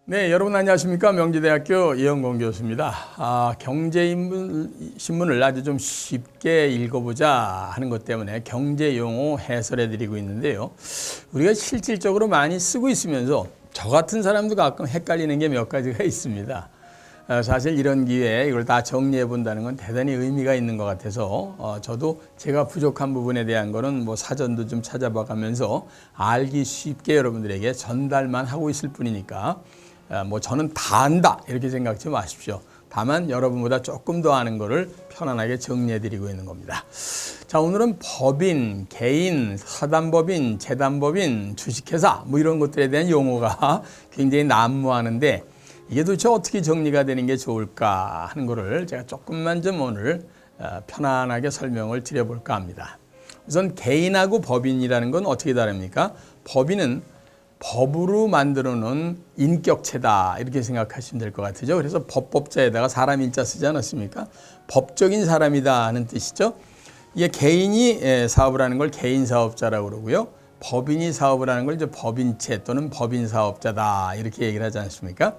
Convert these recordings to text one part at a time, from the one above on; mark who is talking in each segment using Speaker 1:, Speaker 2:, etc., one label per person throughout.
Speaker 1: 네, 여러분 안녕하십니까? 명지대학교 이영건 교수입니다. 경제신문을 아주 좀 쉽게 읽어보자 하는 것 때문에 경제용어 해설해드리고 있는데요. 우리가 실질적으로 많이 쓰고 있으면서 저 같은 사람도 가끔 헷갈리는 게 몇 가지가 있습니다. 사실 이런 기회에 이걸 다 정리해 본다는 건 대단히 의미가 있는 것 같아서 저도 제가 부족한 부분에 대한 거는 뭐 사전도 좀 찾아봐 가면서 알기 쉽게 여러분들에게 전달만 하고 있을 뿐이니까 뭐 저는 다 안다 이렇게 생각하지 마십시오. 다만 여러분보다 조금 더 아는 거를 편안하게 정리해 드리고 있는 겁니다. 자, 오늘은 법인, 개인, 사단법인, 재단법인, 주식회사 뭐 이런 것들에 대한 용어가 굉장히 난무하는데 이게 도대체 어떻게 정리가 되는 게 좋을까 하는 거를 제가 조금만 좀 오늘 편안하게 설명을 드려볼까 합니다. 우선 개인하고 법인이라는 건 어떻게 다릅니까? 법인은 법으로 만들어 놓은 인격체다 이렇게 생각하시면 될 것 같으죠. 그래서 법법자에다가 사람 인자 쓰지 않았습니까? 법적인 사람이다 하는 뜻이죠. 이게 개인이 사업을 하는 걸 개인사업자라고 그러고요. 법인이 사업을 하는 걸 이제 법인체 또는 법인사업자다 이렇게 얘기를 하지 않습니까?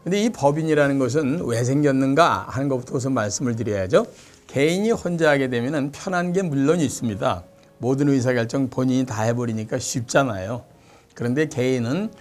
Speaker 1: 근데 이 법인이라는 것은 왜 생겼는가 하는 것부터 우선 말씀을 드려야죠. 개인이 혼자 하게 되면 편한 게 물론 있습니다. 모든 의사결정 본인이 다 해버리니까 쉽잖아요. 그런데 개인은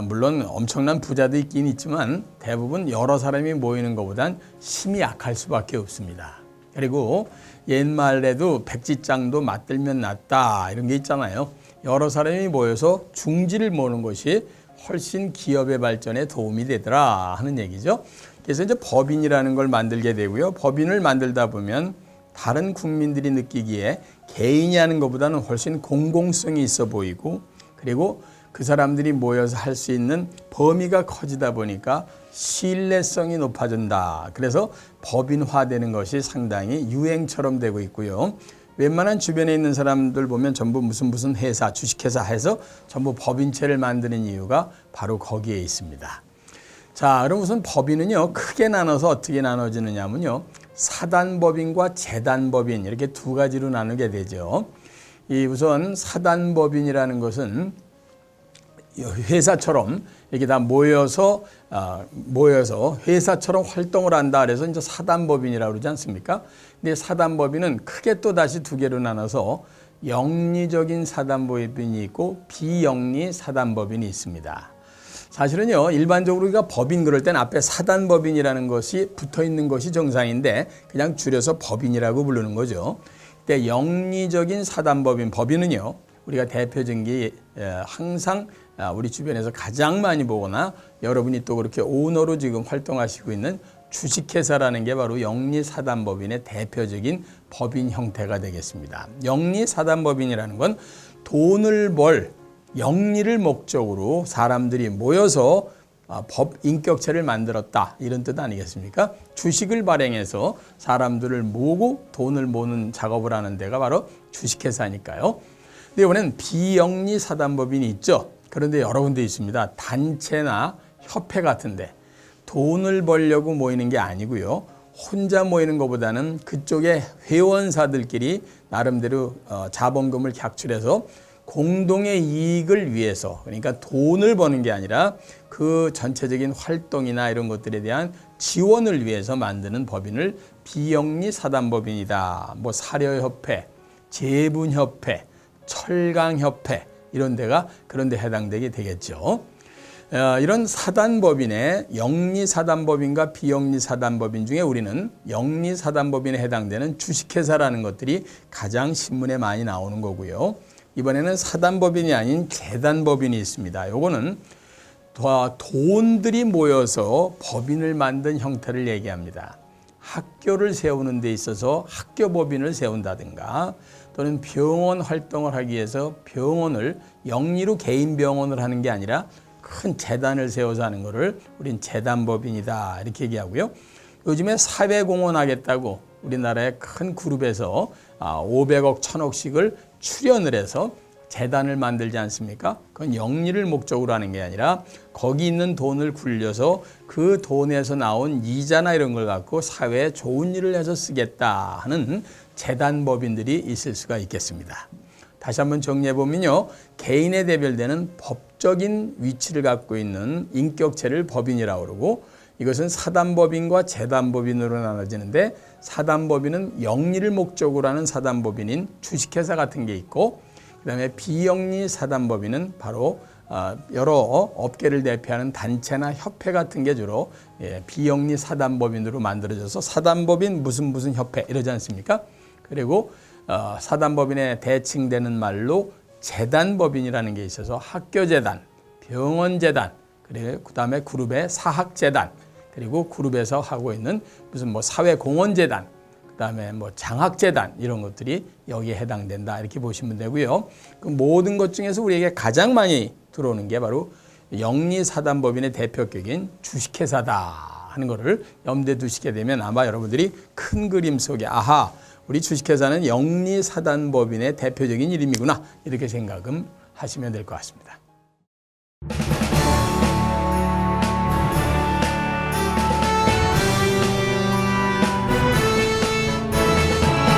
Speaker 1: 물론 엄청난 부자도 있긴 있지만 대부분 여러 사람이 모이는 것보단 힘이 약할 수밖에 없습니다. 그리고 옛말에도 백지장도 맞들면 낫다 이런 게 있잖아요. 여러 사람이 모여서 중지를 모는 것이 훨씬 기업의 발전에 도움이 되더라 하는 얘기죠. 그래서 이제 법인이라는 걸 만들게 되고요. 법인을 만들다 보면 다른 국민들이 느끼기에 개인이 하는 것보다는 훨씬 공공성이 있어 보이고 그리고 그 사람들이 모여서 할 수 있는 범위가 커지다 보니까 신뢰성이 높아진다. 그래서 법인화되는 것이 상당히 유행처럼 되고 있고요. 웬만한 주변에 있는 사람들 보면 전부 무슨 회사, 주식회사 해서 전부 법인체를 만드는 이유가 바로 거기에 있습니다. 자, 그럼 우선 법인은요, 크게 나눠서 어떻게 나눠지느냐면요, 사단법인과 재단법인 이렇게 두 가지로 나누게 되죠. 이 우선 사단법인이라는 것은 회사처럼 이렇게 다 모여서 회사처럼 활동을 한다 그래서 이제 사단법인이라고 그러지 않습니까? 근데 사단법인은 크게 또 다시 두 개로 나눠서 영리적인 사단법인이 있고 비영리 사단법인이 있습니다. 사실은요, 일반적으로 우리가 법인 그럴 땐 앞에 사단법인이라는 것이 붙어 있는 것이 정상인데 그냥 줄여서 법인이라고 부르는 거죠. 근데 영리적인 사단법인, 법인은요, 우리가 대표적인 게 항상 우리 주변에서 가장 많이 보거나 여러분이 또 그렇게 오너로 지금 활동하시고 있는 주식회사라는 게 바로 영리사단법인의 대표적인 법인 형태가 되겠습니다. 영리사단법인이라는 건 돈을 벌 영리를 목적으로 사람들이 모여서 법 인격체를 만들었다 이런 뜻 아니겠습니까? 주식을 발행해서 사람들을 모으고 돈을 모으는 작업을 하는 데가 바로 주식회사니까요. 근데 이번엔 비영리 사단법인이 있죠. 그런데 여러 군데 있습니다. 단체나 협회 같은데 돈을 벌려고 모이는 게 아니고요. 혼자 모이는 것보다는 그쪽에 회원사들끼리 나름대로 자본금을 객출해서 공동의 이익을 위해서, 그러니까 돈을 버는 게 아니라 그 전체적인 활동이나 이런 것들에 대한 지원을 위해서 만드는 법인을 비영리 사단법인이다. 뭐 사료협회, 제분협회, 철강협회 이런 데가 그런 데 해당되게 되겠죠. 이런 사단법인의 영리사단법인과 비영리사단법인 중에 우리는 영리사단법인에 해당되는 주식회사라는 것들이 가장 신문에 많이 나오는 거고요. 이번에는 사단법인이 아닌 재단법인이 있습니다. 요거는 돈들이 모여서 법인을 만든 형태를 얘기합니다. 학교를 세우는 데 있어서 학교법인을 세운다든가 또는 병원 활동을 하기 위해서 병원을 영리로 개인 병원을 하는 게 아니라 큰 재단을 세워서 하는 거를 우린 재단법인이다 이렇게 얘기하고요. 요즘에 사회공헌 하겠다고 우리나라의 큰 그룹에서 500억, 1000억씩을 출연을 해서 재단을 만들지 않습니까? 그건 영리를 목적으로 하는 게 아니라 거기 있는 돈을 굴려서 그 돈에서 나온 이자나 이런 걸 갖고 사회에 좋은 일을 해서 쓰겠다 하는 재단법인들이 있을 수가 있겠습니다. 다시 한번 정리해 보면요. 개인에 대별되는 법적인 위치를 갖고 있는 인격체를 법인이라고 그러고 이것은 사단법인과 재단법인으로 나눠지는데 사단법인은 영리를 목적으로 하는 사단법인인 주식회사 같은 게 있고 그다음에 비영리 사단법인은 바로 여러 업계를 대표하는 단체나 협회 같은 게 주로 비영리 사단법인으로 만들어져서 사단법인 무슨 협회 이러지 않습니까? 그리고 사단법인에 대칭되는 말로 재단법인이라는 게 있어서 학교재단, 병원재단, 그리고 그다음에 그룹의 사학재단, 그리고 그룹에서 하고 있는 무슨 뭐 사회공헌재단, 그다음에 뭐 장학재단 이런 것들이 여기에 해당된다 이렇게 보시면 되고요. 그 모든 것 중에서 우리에게 가장 많이 들어오는 게 바로 영리사단법인의 대표격인 주식회사다 하는 것을 염두에 두시게 되면 아마 여러분들이 큰 그림 속에 아하 우리 주식회사는 영리사단법인의 대표적인 이름이구나 이렇게 생각하시면 될 것 같습니다.